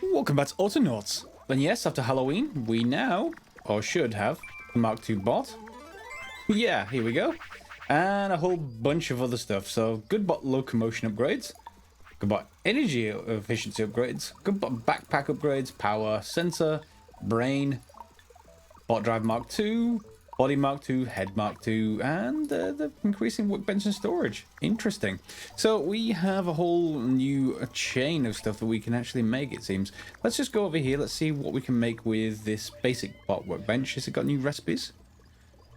Welcome back to Autonauts. And yes, after Halloween, we now, or should have, a Mark II bot. Yeah, here we go. And a whole bunch of other stuff. So, good bot locomotion upgrades, good bot energy efficiency upgrades, good bot backpack upgrades, power, sensor, brain, bot drive Mark II, body Mark II, head Mark II, and the increasing workbench and storage. Interesting. So we have a whole new chain of stuff that we can actually make, it seems. Let's just go over here. Let's see what we can make with this basic bot workbench. Has it got new recipes?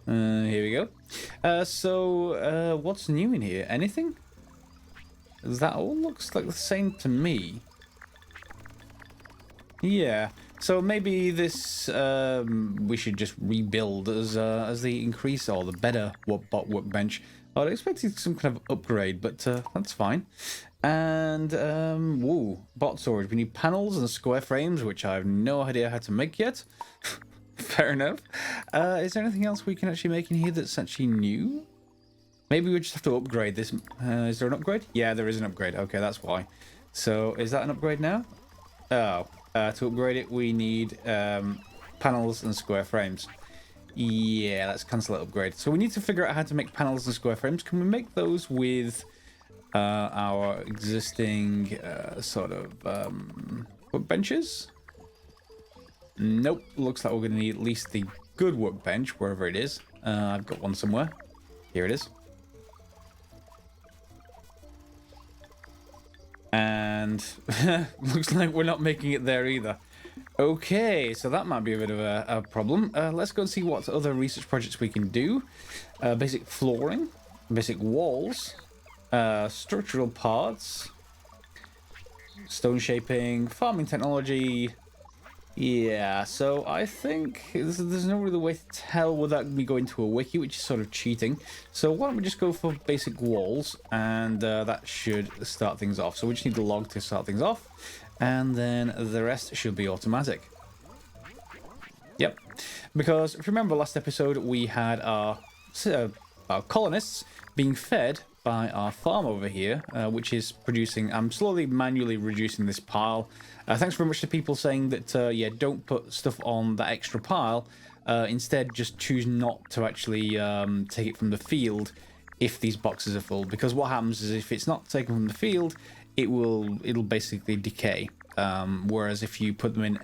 Here we go. So what's new in here? Anything? That all looks like the same to me. Yeah. So maybe this we should just rebuild as the increase or the better bot workbench. I'd expected some kind of upgrade, but that's fine. And woo, bot storage. We need panels and square frames, which I have no idea how to make yet. Fair enough. Is there anything else we can actually make in here that's actually new? Maybe we just have to upgrade this. Is there an upgrade? Yeah, there is an upgrade. Okay, that's why. So is that an upgrade now? Oh. To upgrade it, we need panels and square frames. Yeah, let's cancel that upgrade. So we need to figure out how to make panels and square frames. Can we make those with our existing sort of workbenches? Nope. Looks like we're going to need at least the good workbench, wherever it is. I've got one somewhere. Here it is. And looks like we're not making it there either. Okay, so that might be a bit of a problem. Let's go and see what other research projects we can do. Basic flooring, basic walls, structural parts, stone shaping, farming technology. Yeah, so I think there's no really way to tell without me going to a wiki, which is sort of cheating. So why don't we just go for basic walls, and that should start things off. So we just need the log to start things off, and then the rest should be automatic. Yep, because if you remember last episode, we had our colonists being fed by our farm over here, which is producing. I'm slowly manually reducing this pile. Thanks very much to people saying that, yeah, don't put stuff on that extra pile. Instead, just choose not to actually take it from the field if these boxes are full. Because what happens is if it's not taken from the field, it'll basically decay. Whereas if you put them in,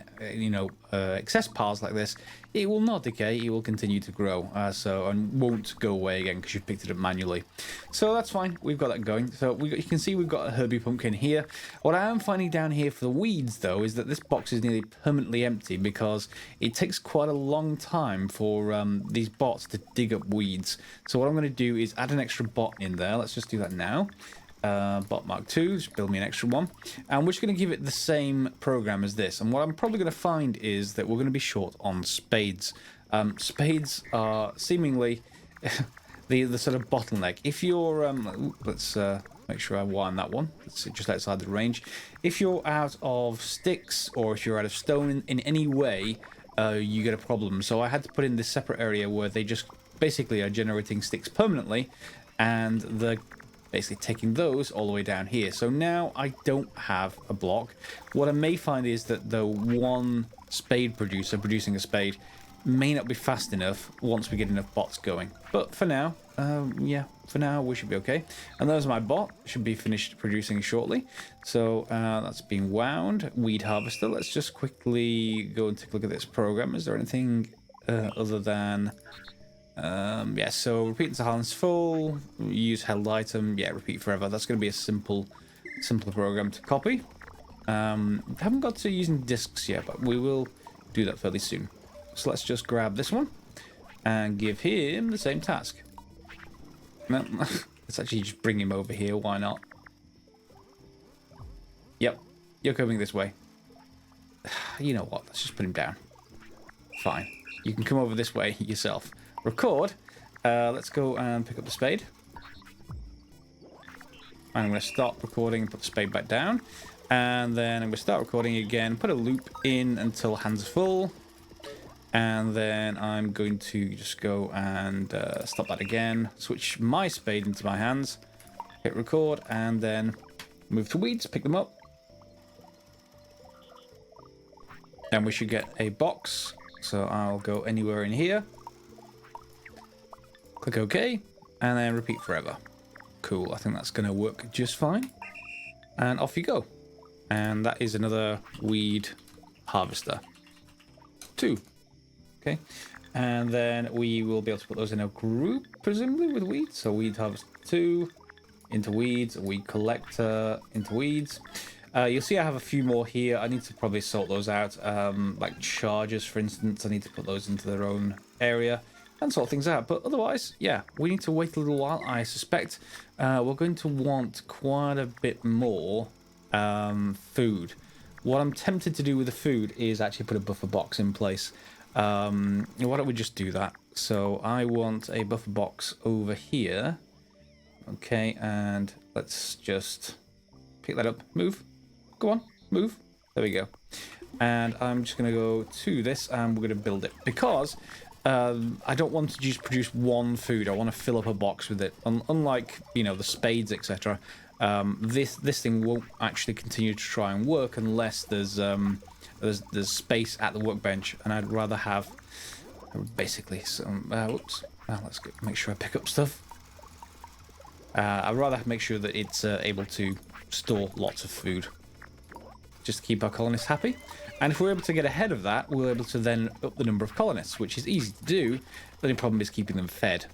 excess piles like this, it will not decay. It will continue to grow. And won't go away again because you've picked it up manually. So that's fine. We've got that going. So you can see we've got a Herbie pumpkin here. What I am finding down here for the weeds, though, is that this box is nearly permanently empty because it takes quite a long time for these bots to dig up weeds. So what I'm going to do is add an extra bot in there. Let's just do that now. Bot Mark II, just build me an extra one, and we're just going to give it the same program as this. And what I'm probably going to find is that we're going to be short on spades. Spades are seemingly the sort of bottleneck. If you're let's make sure I wind that one. It's just outside the range. If you're out of sticks or if you're out of stone in any way, you get a problem. So I had to put in this separate area where they just basically are generating sticks permanently, and the basically taking those all the way down here. So now I don't have a block. What I may find is that the one spade producer producing a spade may not be fast enough once we get enough bots going. But for now, yeah, for now we should be okay. And there's my bot, should be finished producing shortly. So that's being wound. Weed harvester. Let's just quickly go and take a look at this program. Is there anything other than... yeah, so repeat until balance full, use held item, yeah, repeat forever. That's going to be a simpler program to copy. Haven't got to using discs yet, but we will do that fairly soon. So let's just grab this one and give him the same task. No, let's actually just bring him over here, why not? Yep, you're coming this way. You know what, let's just put him down. Fine, you can come over this way yourself. Record. Let's go and pick up the spade. And I'm going to stop recording and put the spade back down. And then I'm going to start recording again, put a loop in until hands are full. And then I'm going to just go and stop that again. Switch my spade into my hands. Hit record and then move to weeds, pick them up. Then we should get a box. So I'll go anywhere in here. Click OK. And then repeat forever. Cool. I think that's going to work just fine. And off you go. And that is another weed harvester. 2. Okay. And then we will be able to put those in a group, presumably, with weeds. So weed harvester 2 into weeds, weed collector into weeds. You'll see I have a few more here. I need to probably sort those out. Like chargers, for instance. I need to put those into their own area and sort things out. But otherwise, yeah, we need to wait a little while. I suspect we're going to want quite a bit more food. What I'm tempted to do with the food is actually put a buffer box in place. Why don't we just do that? So I want a buffer box over here. Okay, and let's just pick that up. Move. Go on, move. There we go. And I'm just going to go to this and we're going to build it. Because I don't want to just produce one food. I want to fill up a box with it. Unlike, you know, the spades, etc. This thing won't actually continue to try and work unless there's space at the workbench. And I'd rather have basically some... whoops. Let's make sure I pick up stuff. I'd rather make sure that it's able to store lots of food. Just to keep our colonists happy. And if we're able to get ahead of that, we're able to then up the number of colonists, which is easy to do. The only problem is keeping them fed.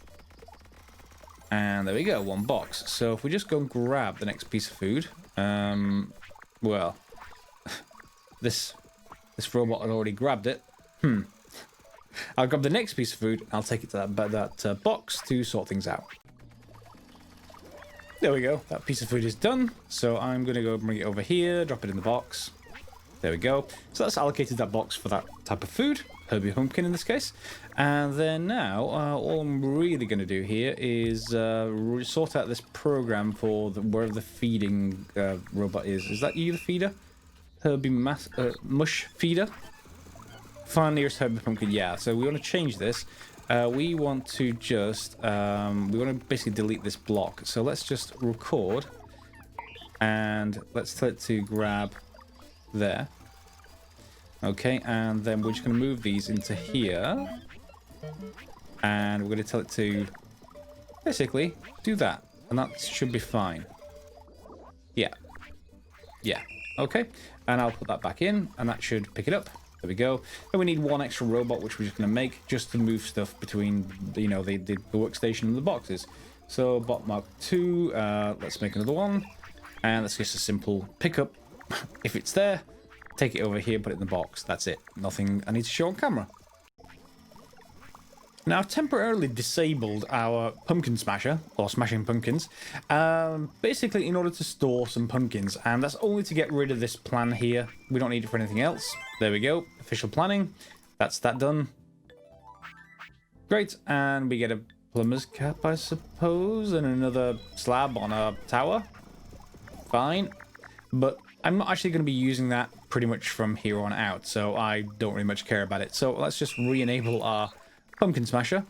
And there we go, 1 box. So if we just go and grab the next piece of food, well, this robot had already grabbed it. I'll grab the next piece of food. I'll take it to that box to sort things out. There we go. That piece of food is done. So I'm going to go bring it over here, drop it in the box. There we go. So that's allocated that box for that type of food. Herbie Pumpkin in this case. And then now, all I'm really going to do here is sort out this program for wherever the feeding robot is. Is that you, the feeder? Herbie Mush Feeder? Find nearest Herbie Pumpkin. Yeah, so we want to change this. We want to just, we want to basically delete this block. So let's just record and let's tell it to grab there. Okay, and then we're just going to move these into here. And we're going to tell it to basically do that. And that should be fine. Yeah. Yeah. Okay. And I'll put that back in and that should pick it up. There we go. Then we need 1 extra robot, which we're just going to make just to move stuff between, you know, the workstation and the boxes. So bot mark 2. Let's make another one. And that's just a simple pickup. If it's there, take it over here, put it in the box. That's it. Nothing I need to show on camera. Now, I've temporarily disabled our pumpkin smasher, or smashing pumpkins, basically in order to store some pumpkins, and that's only to get rid of this plan here. We don't need it for anything else. There we go. Official planning. That's that done. Great, and we get a plumber's cap, I suppose, and another slab on our tower. Fine. But I'm not actually going to be using that pretty much from here on out, so I don't really much care about it. So let's just re-enable our pumpkin smasher.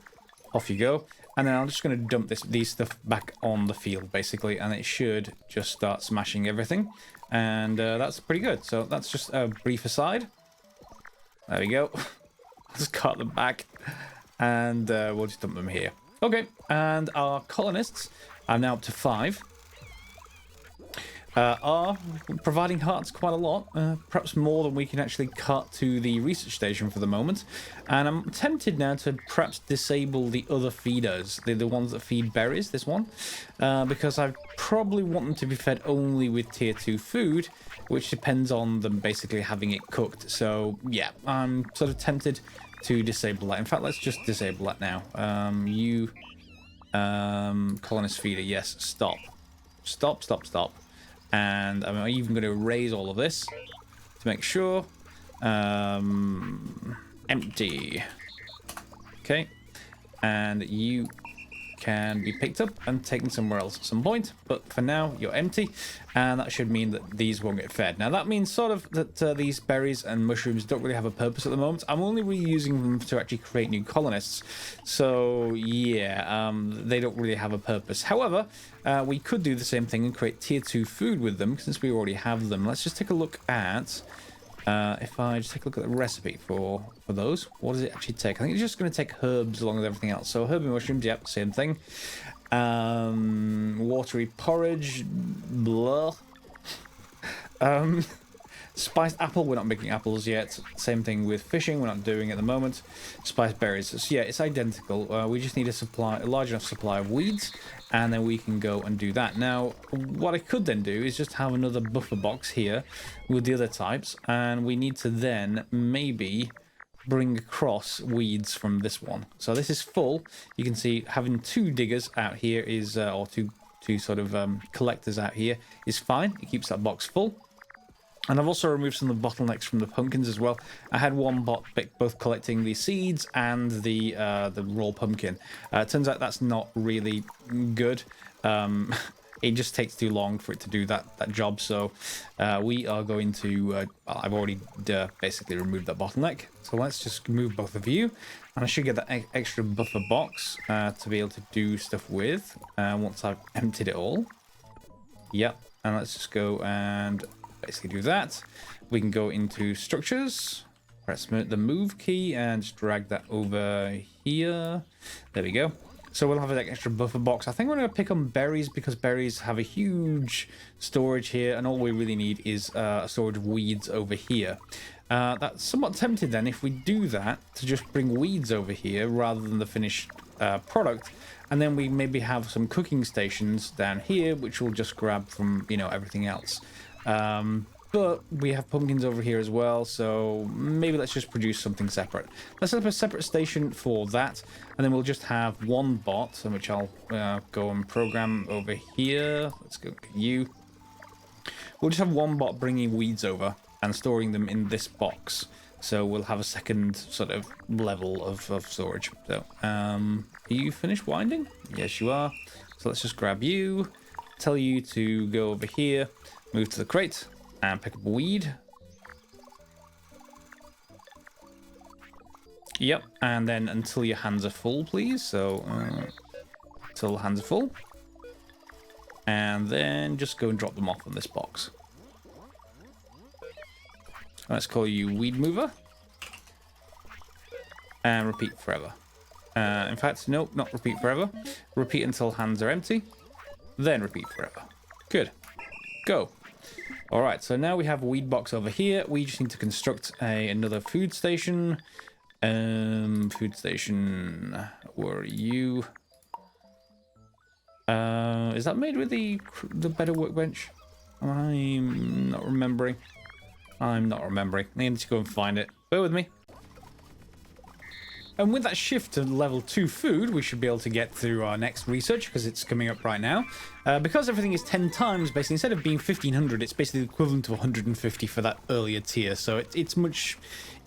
Off you go. And then I'm just going to dump these stuff back on the field, basically, and it should just start smashing everything. And that's pretty good. So that's just a brief aside. There we go. I'll just cut them back, and we'll just dump them here. Okay, and our colonists are now up to 5. Are providing hearts quite a lot, perhaps more than we can actually cut to the research station for the moment. And I'm tempted now to perhaps disable the other feeders, the ones that feed berries, this one, because I probably want them to be fed only with tier 2 food, which depends on them basically having it cooked. So yeah, I'm sort of tempted to disable that. In fact, let's just disable that now. Colonist feeder, yes, stop. Stop. And I'm even going to erase all of this to make sure. Empty. Okay. And you can be picked up and taken somewhere else at some point. But for now, you're empty. And that should mean that these won't get fed. Now, that means sort of that these berries and mushrooms don't really have a purpose at the moment. I'm only really using them to actually create new colonists. So, yeah, they don't really have a purpose. However, we could do the same thing and create tier 2 food with them since we already have them. Let's just take a look at If I just take a look at the recipe for those, what does it actually take? I think it's just going to take herbs along with everything else. So herb and mushrooms, yep, same thing. Watery porridge, blah. Spiced apple, we're not making apples yet. Same thing with fishing, we're not doing at the moment. Spiced berries, so yeah, it's identical. We just need a large enough supply of weeds, and then we can go and do that. Now, what I could then do is just have another buffer box here with the other types, and we need to then maybe bring across weeds from this one. So this is full. You can see having 2 diggers out here is, or two sort of collectors out here is fine. It keeps that box full. And I've also removed some of the bottlenecks from the pumpkins as well. I had one bot both collecting the seeds and the raw pumpkin. It turns out that's not really good. It just takes too long for it to do that job. So we are going to... I've already basically removed that bottleneck. So let's just move both of you. And I should get that extra buffer box to be able to do stuff with once I've emptied it all. Yep. And let's just go and... basically do that. We can go into structures, press the move key and just drag that over here. There we go. So we'll have an extra buffer box. I think we're going to pick on berries because berries have a huge storage here, and all we really need is a storage of weeds over here. That's somewhat tempted then, if we do that, to just bring weeds over here rather than the finished product, and then we maybe have some cooking stations down here which will just grab from, you know, everything else. But we have pumpkins over here as well, so maybe let's just produce something separate. Let's set up a separate station for that, and then we'll just have one bot, which I'll go and program over here. Let's go get you. We'll just have one bot bringing weeds over and storing them in this box. So we'll have a second sort of level of storage. So, are you finished winding? Yes, you are. So let's just grab you, tell you to go over here, move to the crate, and pick up a weed. Yep, and then until your hands are full, please. So, until hands are full. And then just go and drop them off on this box. Let's call you Weed Mover. And repeat forever. In fact, no, not repeat forever. Repeat until hands are empty. Then repeat forever. Good. Go. Alright, so now we have a weed box over here. We just need to construct another food station. Food station... Where are you? Is that made with the better workbench? I'm not remembering. I need to go and find it. Bear with me. And with that shift to level 2 food, we should be able to get through our next research, because it's coming up right now. Because everything is 10 times, basically, instead of being 1500, it's basically the equivalent to 150 for that earlier tier. So it's much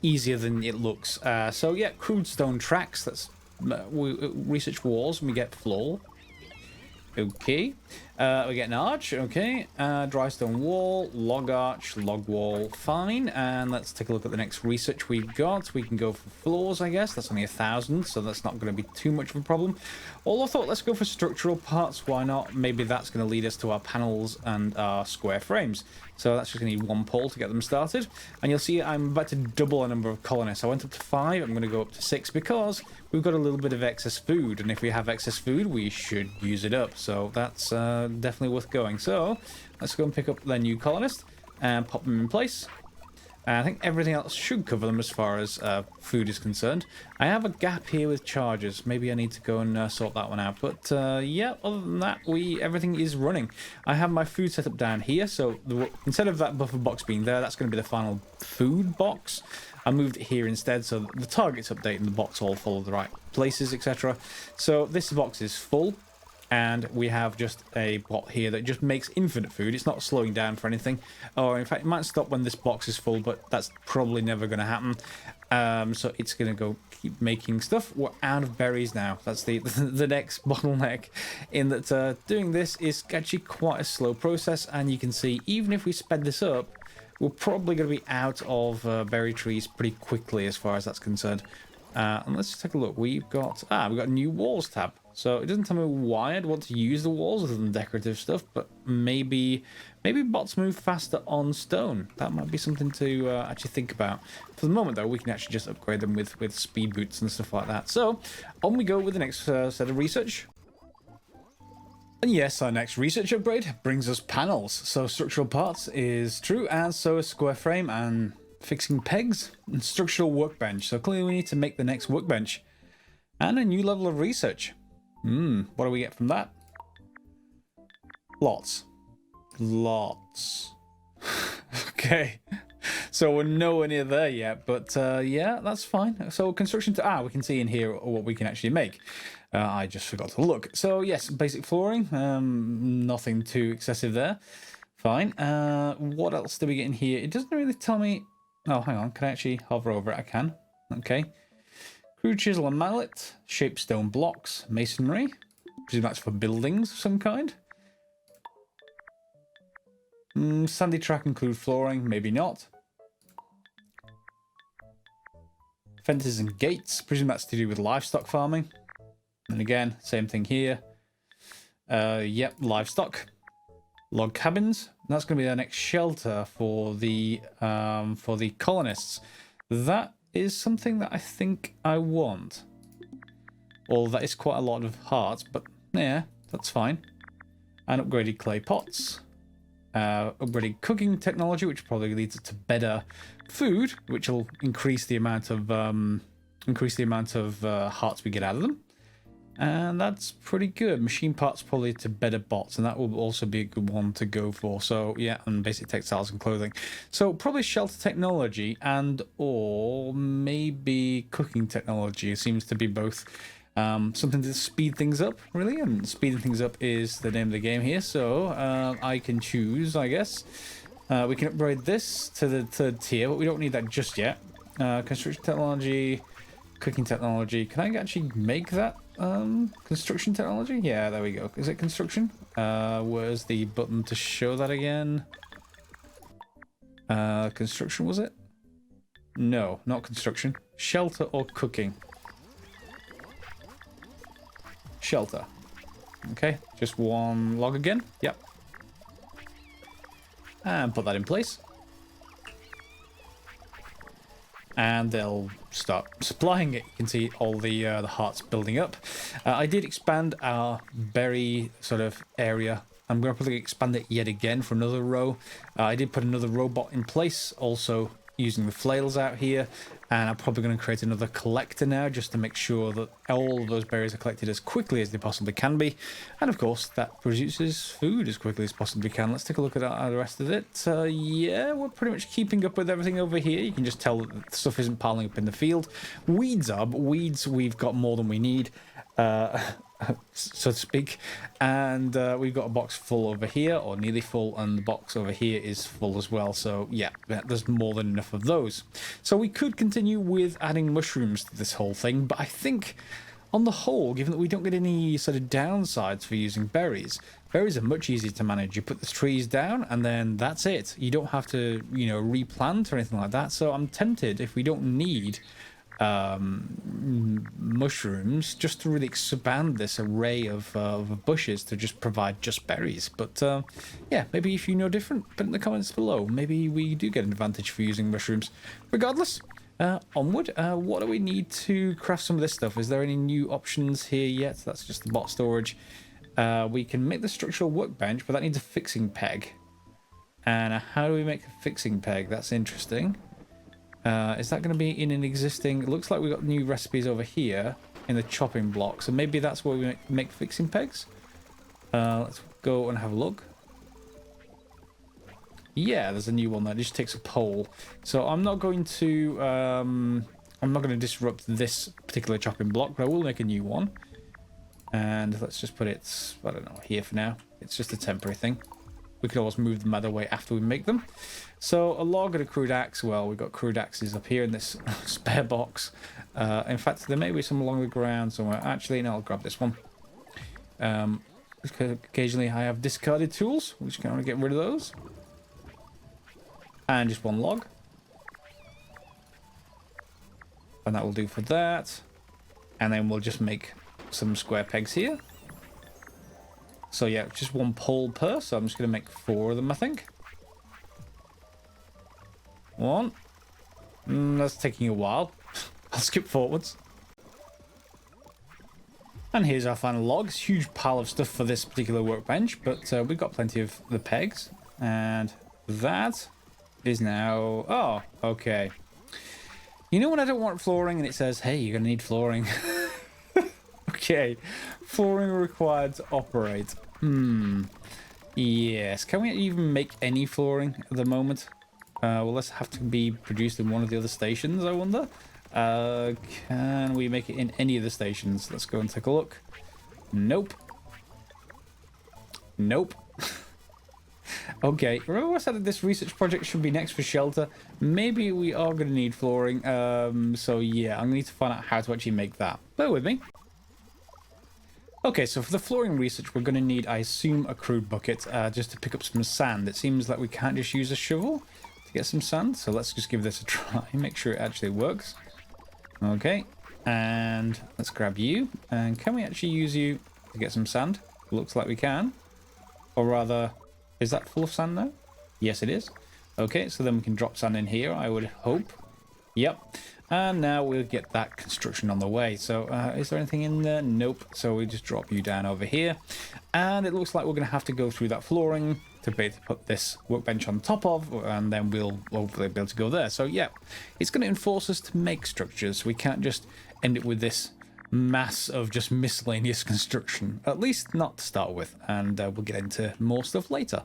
easier than it looks. So yeah, crude stone tracks. That's research walls, and we get floor. Okay. We get an arch. Okay. Dry stone wall, log arch, log wall. Fine. And let's take a look at the next research we've got. We can go for floors, I guess. That's only 1,000, so that's not going to be too much of a problem. Although I thought, let's go for structural parts. Why not? Maybe that's going to lead us to our panels and our square frames. So that's just going to need 1 pole to get them started. And you'll see I'm about to double the number of colonists. I went up to 5. I'm going to go up to 6 because we've got a little bit of excess food. And if we have excess food, we should use it up. So that's definitely worth going. So let's go and pick up the new colonist and pop them in place. And I think everything else should cover them as far as food is concerned. I have a gap here with charges. Maybe I need to go and sort that one out. But yeah, other than that, everything is running. I have my food set up down here. So instead of that buffer box being there, that's going to be the final food box. I moved it here instead, so the targets update and the box all follow the right places, etc. So this box is full. And we have just a bot here that just makes infinite food. It's not slowing down for anything. Or in fact, it might stop when this box is full, but that's probably never going to happen. So it's going to go keep making stuff. We're out of berries now. That's the next bottleneck. In that doing this is actually quite a slow process. And you can see, even if we sped this up, we're probably going to be out of berry trees pretty quickly as far as that's concerned. And let's just take a look. We've got new walls tab. So it doesn't tell me why I'd want to use the walls other than decorative stuff, but maybe bots move faster on stone. That might be something to actually think about. For the moment, though, we can actually just upgrade them with speed boots and stuff like that. So on we go with the next set of research. And yes, our next research upgrade brings us panels. So structural parts is true, and so is square frame and fixing pegs and structural workbench. So clearly we need to make the next workbench. And a new level of research. What do we get from that? Lots. Okay. So we're nowhere near there yet, but yeah, that's fine. So construction we can see in here what we can actually make. I just forgot to look. So yes, basic flooring. Nothing too excessive there. Fine. What else do we get in here? It doesn't really tell me. Oh, hang on. Can I actually hover over it? I can. Okay. Crude chisel and mallet, shaped stone blocks, masonry. Presume that's for buildings of some kind. Sandy track include flooring, maybe not. Fences and gates, presume that's to do with livestock farming. And again, same thing here. Yep, livestock. Log cabins. That's going to be our next shelter for the colonists. That is something that I think I want. Well, that is quite a lot of hearts, but yeah, that's fine. And upgraded clay pots. Upgraded cooking technology, which probably leads to better food, which will increase the amount of hearts we get out of them. And that's pretty good. Machine parts probably to better bots, and that will also be a good one to go for. So yeah, and basic textiles and clothing. So probably shelter technology and or maybe cooking technology. It seems to be both something to speed things up, really. And speeding things up is the name of the game here. So I can choose, I guess. We can upgrade this to the third tier, but we don't need that just yet. Construction technology, cooking technology. Can I actually make that? Construction technology? Yeah, there we go. Is it construction? Where's the button to show that again? Construction, was it? No, not construction. Shelter or cooking? Shelter. Okay, just one log again. Yep. And put that in place. And they'll start supplying it. You can see all the hearts building up. I did expand our berry sort of area. I'm going to probably expand it yet again for another row. I did put another robot in place, also using the flails out here. And I'm probably going to create another collector now, just to make sure that all of those berries are collected as quickly as they possibly can be. And of course, that produces food as quickly as possibly can. Let's take a look at the rest of it. Yeah, we're pretty much keeping up with everything over here. You can just tell that stuff isn't piling up in the field. Weeds are, but weeds we've got more than we need. So to speak, and we've got a box full over here, or nearly full, and the box over here is full as well. So yeah, there's more than enough of those. So we could continue with adding mushrooms to this whole thing, but I think on the whole, given that we don't get any sort of downsides for using berries are much easier to manage. You put the trees down and then that's it. You don't have to, replant or anything like that. So I'm tempted, if we don't need mushrooms, just to really expand this array of bushes to just provide just berries. But yeah, maybe if you know different, put in the comments below. Maybe we do get an advantage for using mushrooms. Regardless, onward. What do we need to craft some of this stuff? Is there any new options here yet? That's just the bot storage. We can make the structural workbench, but that needs a fixing peg. And how do we make a fixing peg? That's interesting. Is that going to be in an existing... It looks like we've got new recipes over here in the chopping block. So maybe that's where we make fixing pegs. Let's go and have a look. Yeah, there's a new one that just takes a pole. So I'm not going to disrupt this particular chopping block, but I will make a new one. And let's just put it, I don't know, here for now. It's just a temporary thing. We could always move them either way after we make them. So a log and a crude axe. Well, we've got crude axes up here in this spare box. In fact, there may be some along the ground somewhere. Actually, no, I'll grab this one. Occasionally I have discarded tools. We just can't get rid of those. And just one log. And that will do for that. And then we'll just make some square pegs here. So yeah, just one pole per, so I'm just going to make 4 of them, I think. 1. That's taking a while. I'll skip forwards. And here's our final logs. Huge pile of stuff for this particular workbench, but we've got plenty of the pegs. And that is now... Oh, okay. You know when I don't want flooring and it says, hey, you're going to need flooring. Okay. Flooring required to operate. Yes. Can we even make any flooring at the moment? Will this have to be produced in one of the other stations, I wonder? Can we make it in any of the stations? Let's go and take a look. Nope. Nope. Okay, remember I said that this research project should be next for shelter? Maybe we are going to need flooring. So yeah, I'm going to need to find out how to actually make that. Bear with me. Okay, so for the flooring research, we're going to need, I assume, a crude bucket just to pick up some sand. It seems like we can't just use a shovel to get some sand, so let's just give this a try, make sure it actually works. Okay, and let's grab you. And can we actually use you to get some sand? Looks like we can. Or rather, is that full of sand now? Yes, it is. Okay, so then we can drop sand in here, I would hope. Yep. And now we'll get that construction on the way. So is there anything in there? Nope. So we just drop you down over here. And it looks like we're going to have to go through that flooring to be able to put this workbench on top of. And then we'll hopefully be able to go there. So yeah, it's going to enforce us to make structures. We can't just end it with this mass of just miscellaneous construction. At least not to start with. And we'll get into more stuff later.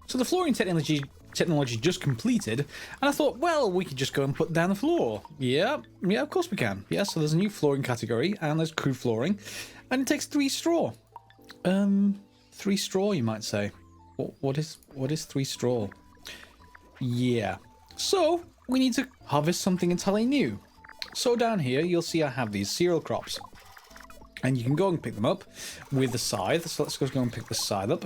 So the flooring technology just completed, and I thought, well, we could just go and put down the floor. Yeah, of course we can. Yeah, so there's a new flooring category, and there's crude flooring, and it takes 3 straw. 3 straw, you might say. What is 3 straw? Yeah. So we need to harvest something entirely new. So down here, you'll see I have these cereal crops, and you can go and pick them up with the scythe. So let's go and pick the scythe up.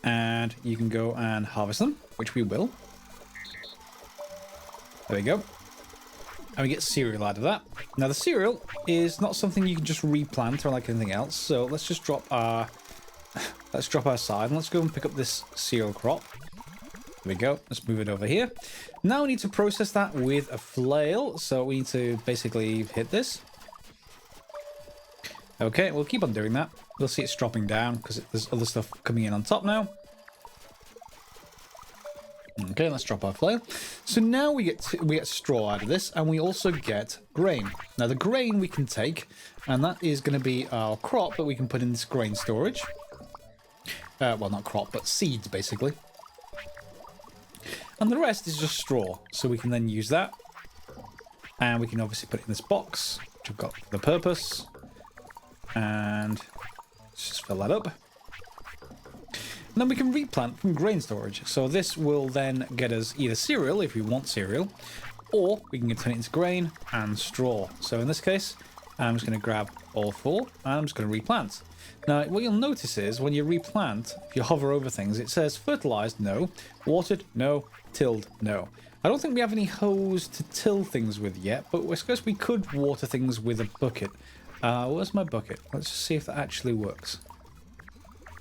And you can go and harvest them, which we will. There we go. And we get cereal out of that. Now the cereal is not something you can just replant or like anything else. So let's just drop our side and let's go and pick up this cereal crop. There we go. Let's move it over here. Now we need to process that with a flail. So we need to basically hit this. Okay, we'll keep on doing that. We'll see it's dropping down because there's other stuff coming in on top now. Okay, let's drop our flail. So now we get straw out of this, and we also get grain. Now the grain we can take, and that is going to be our crop that we can put in this grain storage. Well, not crop, but seeds basically. And the rest is just straw, so we can then use that, and we can obviously put it in this box, which I've got for the purpose. And let's just fill that up. And then we can replant from grain storage. So this will then get us either cereal, if we want cereal, or we can turn it into grain and straw. So in this case, I'm just going to grab all 4, and I'm just going to replant. Now, what you'll notice is when you replant, if you hover over things, it says fertilized, no. Watered, no. Tilled, no. I don't think we have any hose to till things with yet, but I suppose we could water things with a bucket. Where's my bucket? Let's just see if that actually works.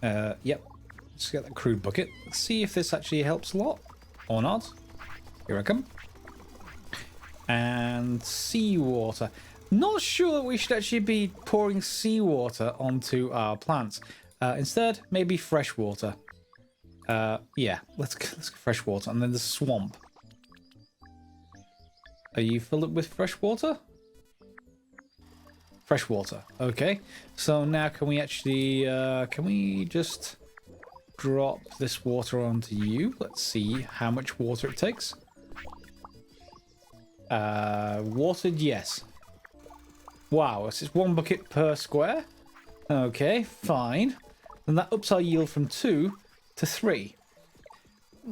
Yep. Let's get that crude bucket. Let's see if this actually helps a lot or not. Here I come. And seawater. Not sure that we should actually be pouring seawater onto our plants. Instead, maybe fresh water. Yeah, let's get fresh water. And then the swamp. Are you filled up with fresh water? Fresh water. Okay. So now can we actually, can we just drop this water onto you? Let's see how much water it takes. Watered, yes. Wow, this is 1 bucket per square. Okay, fine. And that ups our yield from 2 to 3.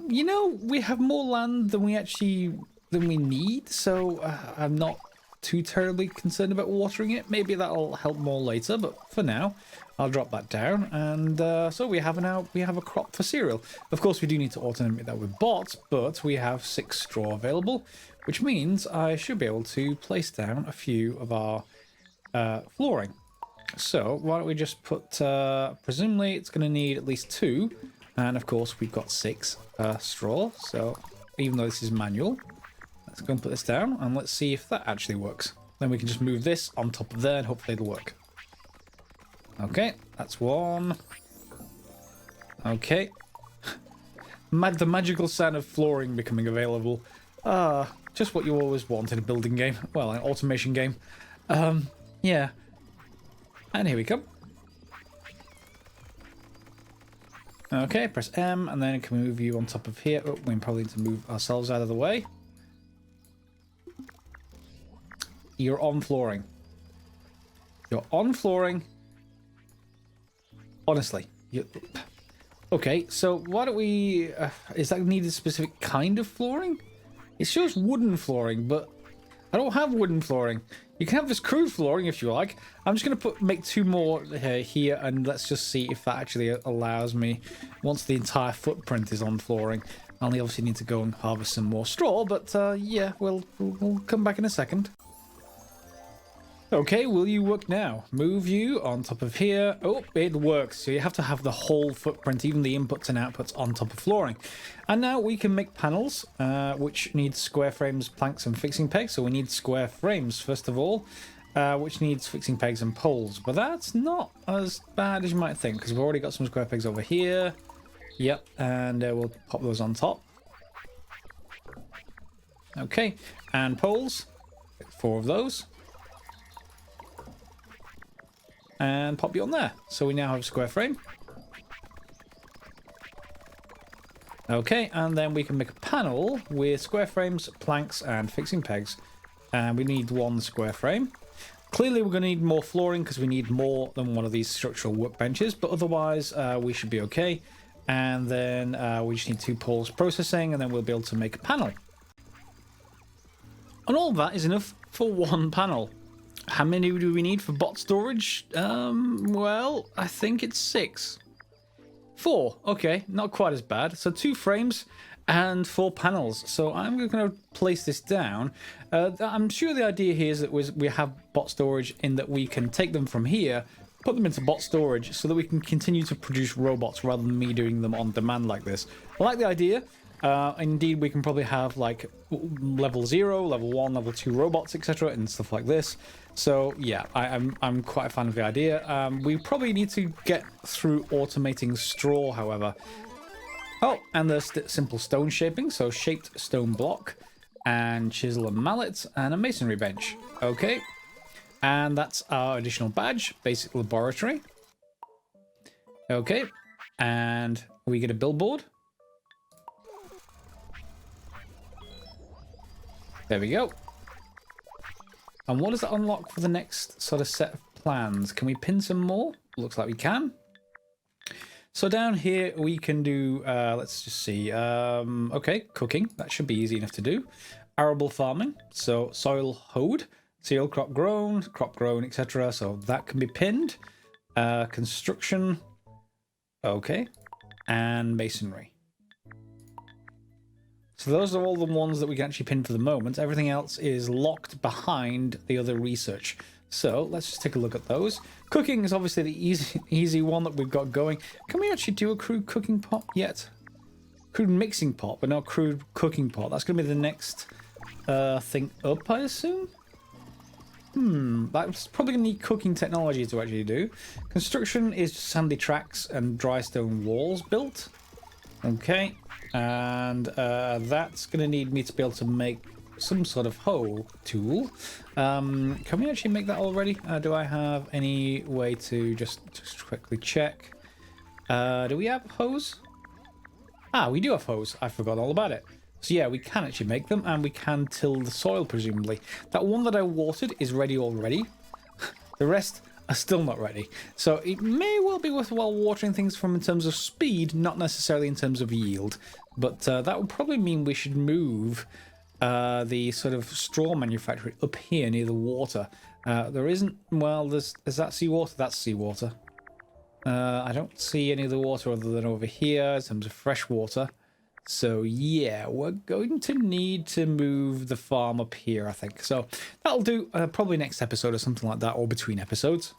You know, we have more land than we need, so I'm not too terribly concerned about watering it. Maybe that'll help more later, but for now I'll drop that down. And so we have a crop for cereal. Of course we do need to alternate that with bots, but we have 6 straw available, which means I should be able to place down a few of our flooring. So why don't we just put, presumably it's going to need at least 2. And of course we've got 6 straw. So even though this is manual, let's go and put this down and let's see if that actually works. Then we can just move this on top of there and hopefully it'll work. Okay, that's 1. Okay. The magical sound of flooring becoming available. Just what you always want in a building game. Well, an automation game. Yeah. And here we come. Okay, press M, and then it can move you on top of here. Oh, we probably need to move ourselves out of the way. You're on flooring. You're on flooring. Honestly. Okay, so why don't we... is that needed a specific kind of flooring? It shows wooden flooring, but I don't have wooden flooring. You can have this crude flooring if you like. I'm just going to make 2 more here, and let's just see if that actually allows me, once the entire footprint is on flooring. I'll obviously need to go and harvest some more straw, but yeah, we'll come back in a second. Okay, will you work now? Move you on top of here. Oh, it works. So you have to have the whole footprint, even the inputs and outputs on top of flooring. And now we can make panels, which need square frames, planks, and fixing pegs. So we need square frames, first of all, which needs fixing pegs and poles. But that's not as bad as you might think, because we've already got some square pegs over here. Yep, and we'll pop those on top. Okay, and poles. 4 of those. And pop you on there. So we now have a square frame. Okay, and then we can make a panel with square frames, planks, and fixing pegs. And we need 1 square frame. Clearly we're going to need more flooring because we need more than one of these structural workbenches, but otherwise we should be okay. And then we just need 2 poles processing, and then we'll be able to make a panel. And all that is enough for 1 panel. How many do we need for bot storage? Well, I think it's 6. 4, okay, not quite as bad. So 2 frames and 4 panels. So I'm going to place this down. I'm sure the idea here is that we have bot storage in that we can take them from here, put them into bot storage so that we can continue to produce robots rather than me doing them on demand like this. I like the idea. Indeed, we can probably have like level 0, level 1, level 2 robots, etc. and stuff like this. So yeah, I'm quite a fan of the idea. We probably need to get through automating straw, however. Oh, and there's simple stone shaping, so shaped stone block, and chisel and mallet, and a masonry bench. Okay, and that's our additional badge, basic laboratory. Okay, and we get a billboard. There we go. And what does that unlock for the next sort of set of plans? Can we pin some more? Looks like we can. So down here we can do, let's just see, okay, cooking. That should be easy enough to do. Arable farming, so soil hoed, cereal crop grown, etc. So that can be pinned. Construction, okay, and masonry. So those are all the ones that we can actually pin for the moment. Everything else is locked behind the other research. So let's just take a look at those. Cooking is obviously the easy one that we've got going. Can we actually do a crude cooking pot yet? Crude mixing pot, but not crude cooking pot. That's going to be the next thing up, I assume? That's probably going to need cooking technology to actually do. Construction is sandy tracks and dry stone walls built. Okay. And that's going to need me to be able to make some sort of hoe tool. Can we actually make that already? Do I have any way to just quickly check? Do we have hoes? Ah, we do have hoes. I forgot all about it. So yeah, we can actually make them, and we can till the soil, presumably. That one that I watered is ready already. The rest are still not ready. So it may well be worthwhile watering things from in terms of speed, not necessarily in terms of yield. But that would probably mean we should move the sort of straw manufactory up here near the water. There isn't, well, is that seawater? That's seawater. I don't see any of the water other than over here in terms of fresh water. So yeah, we're going to need to move the farm up here, I think. So that'll do, probably next episode or something like that, or between episodes.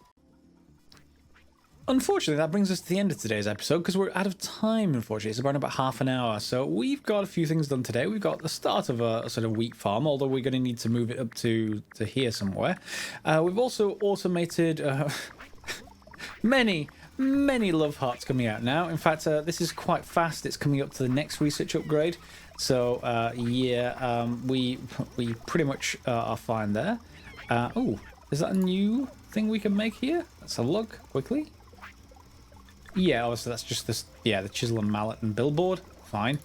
Unfortunately, that brings us to the end of today's episode because we're out of time, unfortunately. It's around about half an hour. So we've got a few things done today. We've got the start of a sort of wheat farm, although we're going to need to move it up to here somewhere. We've also automated many love hearts coming out now. In fact, this is quite fast. It's coming up to the next research upgrade. So yeah, we pretty much are fine there. Oh, is that a new thing we can make here? Let's have a look quickly. Yeah, obviously that's just this, yeah, the chisel and mallet and billboard. Fine.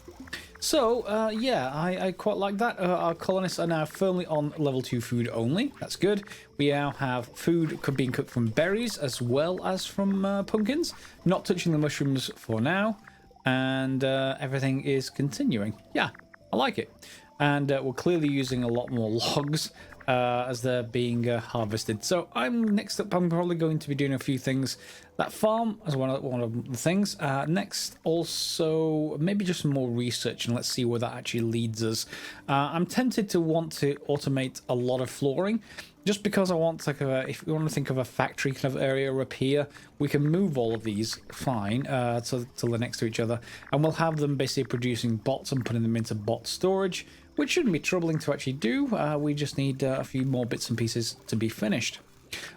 So, yeah, I quite like that. Our colonists are now firmly on level 2 food only. That's good. We now have food being cooked from berries as well as from pumpkins. Not touching the mushrooms for now. And everything is continuing. Yeah, I like it. And we're clearly using a lot more logs as they're being harvested. So next up, I'm probably going to be doing a few things. That farm as one of the things. Next, also maybe just some more research, and let's see where that actually leads us. I'm tempted to want to automate a lot of flooring, just because I want like if we want to think of a factory kind of area up here, we can move all of these fine till they're next to each other, and we'll have them basically producing bots and putting them into bot storage, which shouldn't be troubling to actually do. We just need a few more bits and pieces to be finished.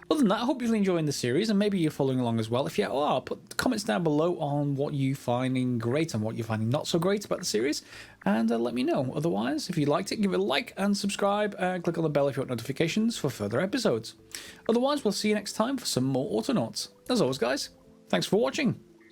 Other than that, I hope you're enjoying the series, and maybe you're following along as well. If you are, put comments down below on what you're finding great and what you're finding not so great about the series, and let me know. Otherwise, if you liked it, give it a like and subscribe, and click on the bell if you want notifications for further episodes. Otherwise, we'll see you next time for some more Autonauts. As always, guys, thanks for watching.